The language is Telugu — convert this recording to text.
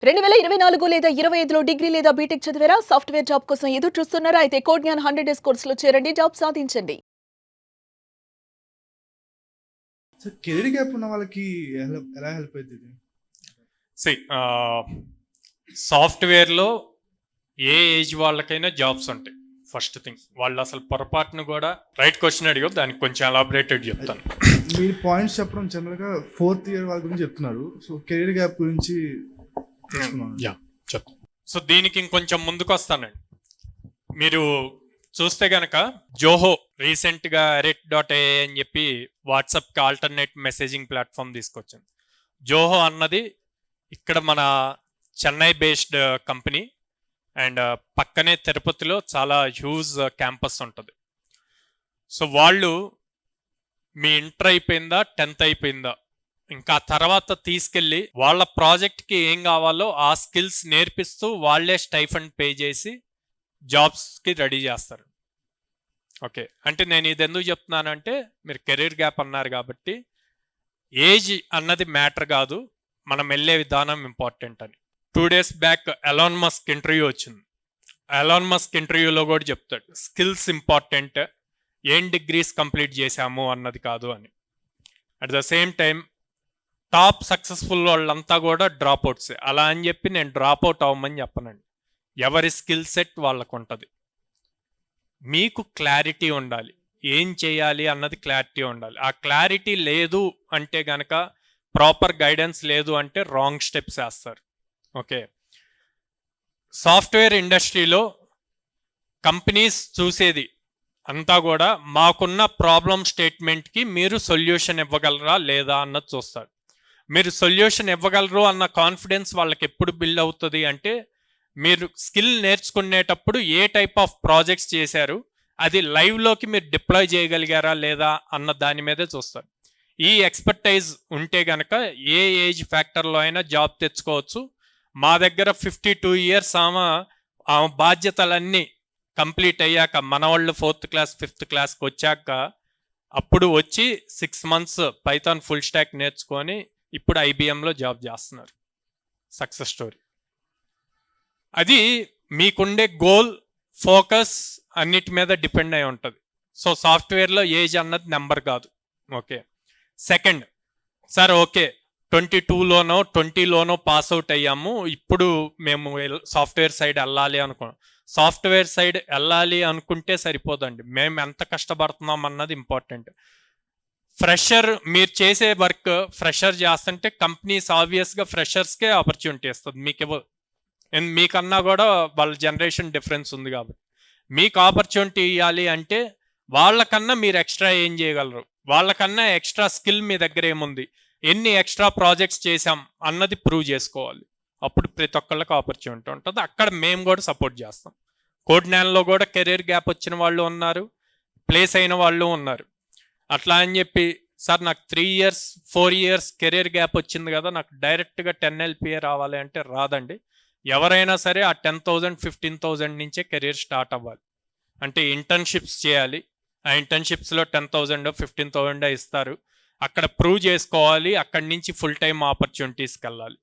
2024 లేదా 25లో డిగ్రీ లేదా బీటెక్ చదివారా? సాఫ్ట్‌వేర్ జాబ్ కోసం ఎదురు చూస్తున్నారా? అయితే కోడ్ జ్ఞాన్ 100 డేస్ కోర్సులో చేరండి. జాబ్ సాధించండి. సో కెరీర్ గ్యాప్ ఉన్న వాళ్ళకి ఎలా హెల్ప్ అవుతుంది ఇది? సి సాఫ్ట్వేర్లో ఏ ఏజ్ వాళ్ళకైనా జాబ్స్ ఉంటాయి. ఫస్ట్ థింగ్ వాళ్ళు అసలు పొరపాటును కూడా రైట్ క్వశ్చన్ అడిగా దానికి కొంచెం ఎలాబరేటెడ్ చెప్తాను. మీరు పాయింట్స్ చెప్పడం జనరల్గా 4th ఇయర్ వాళ్ళ గురించి చెప్తున్నారు. సో కెరీర్ గ్యాప్ గురించి చెప్తాను. సో దీనికి ఇంకొంచెం ముందుకు వస్తానండి. మీరు చూస్తే గనక జోహో రీసెంట్గా arret.ai అని చెప్పి వాట్సాప్కి ఆల్టర్నేట్ మెసేజింగ్ ప్లాట్ఫామ్ తీసుకొచ్చింది. జోహో అన్నది ఇక్కడ మన చెన్నై బేస్డ్ కంపెనీ అండ్ పక్కనే తిరుపతిలో చాలా హ్యూజ్ క్యాంపస్ ఉంటుంది. సో వాళ్ళు మీ ఇంటర్ అయిపోయిందా 10th అయిపోయిందా ఇంకా తర్వాత తీసుకెళ్ళి వాళ్ళ ప్రాజెక్ట్కి ఏం కావాలో ఆ స్కిల్స్ నేర్పిస్తూ వాళ్ళే స్టైఫండ్ పే చేసి జాబ్స్కి రెడీ చేస్తారు. ఓకే, అంటే నేను ఇది ఎందుకు చెప్తున్నానంటే మీరు కెరీర్ గ్యాప్ అన్నారు కాబట్టి ఏజ్ అన్నది మ్యాటర్ కాదు, మనం వెళ్ళే విధానం ఇంపార్టెంట్ అని. 2 days back Elon Musk interview వచ్చింది. ఎలాన్ మస్క్ ఇంటర్వ్యూలో కూడా చెప్తాడు స్కిల్స్ ఇంపార్టెంట్, ఏం డిగ్రీస్ కంప్లీట్ చేశాము అన్నది కాదు అని. At the same time top successful వాళ్ళంతా కూడా డ్రాప్ అవుట్సే. అలా అని చెప్పి నేను డ్రాప్ అవుట్ అవ్వమని చెప్పనండి. ఎవరి స్కిల్ సెట్ వాళ్ళకు ఉంటుంది. మీకు క్లారిటీ ఉండాలి, ఏం చేయాలి అన్నది క్లారిటీ ఉండాలి. ఆ క్లారిటీ లేదు అంటే గనక ప్రాపర్ గైడెన్స్ లేదు అంటే రాంగ్ స్టెప్స్ వేస్తారు. ఓకే, సాఫ్ట్వేర్ ఇండస్ట్రీలో కంపెనీస్ చూసేది అంతా కూడా మాకున్న ప్రాబ్లం స్టేట్మెంట్కి మీరు సొల్యూషన్ ఇవ్వగలరా లేదా అన్నది చూస్తారు. మీరు సొల్యూషన్ ఇవ్వగలరు అన్న కాన్ఫిడెన్స్ వాళ్ళకి ఎప్పుడు బిల్డ్ అవుతుంది అంటే మీరు స్కిల్ నేర్చుకునేటప్పుడు ఏ టైప్ ఆఫ్ ప్రాజెక్ట్స్ చేశారు, అది లైవ్లోకి మీరు డిప్లాయ్ చేయగలిగారా లేదా అన్న దాని మీదే చూస్తారు. ఈ ఎక్స్పర్టైజ్ ఉంటే గనక ఏ ఏజ్ ఫ్యాక్టర్లో అయినా జాబ్ తెచ్చుకోవచ్చు. మా దగ్గర 52 years ఆమె బాధ్యతలన్నీ కంప్లీట్ అయ్యాక మన వాళ్ళు 4th class 5th classకి వచ్చాక అప్పుడు వచ్చి 6 months పైథాన్ ఫుల్ స్టాక్ నేర్చుకొని ఇప్పుడు ఐబిఎంలో జాబ్ చేస్తున్నారు. Success story. అది మీకుండే గోల్ ఫోకస్ అన్నిటి మీద డిపెండ్ అయి ఉంటుంది. సో సాఫ్ట్వేర్లో ఏజ్ అన్నది నెంబర్ కాదు. ఓకే, సెకండ్ సార్ ఓకే 22లోనో 20లోనో పాస్ అవుట్ అయ్యాము, ఇప్పుడు మేము సాఫ్ట్వేర్ సైడ్ వెళ్ళాలి అనుకున్నాం. సాఫ్ట్వేర్ సైడ్ వెళ్ళాలి అనుకుంటే సరిపోదండి, మేము ఎంత కష్టపడుతున్నాం అన్నది ఇంపార్టెంట్. ఫ్రెషర్ మీరు చేసే వర్క్ ఫ్రెషర్ చేస్తుంటే కంపెనీస్ ఆబ్వియస్గా ఫ్రెషర్స్కే ఆపర్చునిటీ ఇస్తుంది, మీకు ఇవ్వదు. మీకన్నా కూడా వాళ్ళ జనరేషన్ డిఫరెన్స్ ఉంది కాబట్టి మీకు ఆపర్చునిటీ ఇవ్వాలి అంటే వాళ్ళకన్నా మీరు ఎక్స్ట్రా ఏం చేయగలరు, వాళ్ళకన్నా ఎక్స్ట్రా స్కిల్ మీ దగ్గర ఏముంది, ఎన్ని ఎక్స్ట్రా ప్రాజెక్ట్స్ చేసాం అన్నది ప్రూవ్ చేసుకోవాలి. అప్పుడు ప్రతి ఒక్కళ్ళకి ఆపర్చునిటీ ఉంటుంది. అక్కడ మేము కూడా సపోర్ట్ చేస్తాం. కోడ్ జ్ఞాన్లో కూడా కెరీర్ గ్యాప్ వచ్చిన వాళ్ళు ఉన్నారు, ప్లేస్ అయిన వాళ్ళు ఉన్నారు. అట్లా అని చెప్పి సార్ నాకు 3 years 4 years కెరీర్ గ్యాప్ వచ్చింది కదా నాకు డైరెక్ట్గా 10 LPA రావాలి అంటే రాదండి. ఎవరైనా సరే ఆ 10,000 15,000 నుంచే కెరీర్ స్టార్ట్ అవ్వాలి. అంటే ఇంటర్న్షిప్స్ చేయాలి, ఆ ఇంటర్న్షిప్స్లో 10,000 15,000 ఇస్తారు. అక్కడ ప్రూవ్ చేసుకోవాలి, అక్కడి నుంచి ఫుల్ టైం ఆపర్చునిటీస్కి వెళ్ళాలి.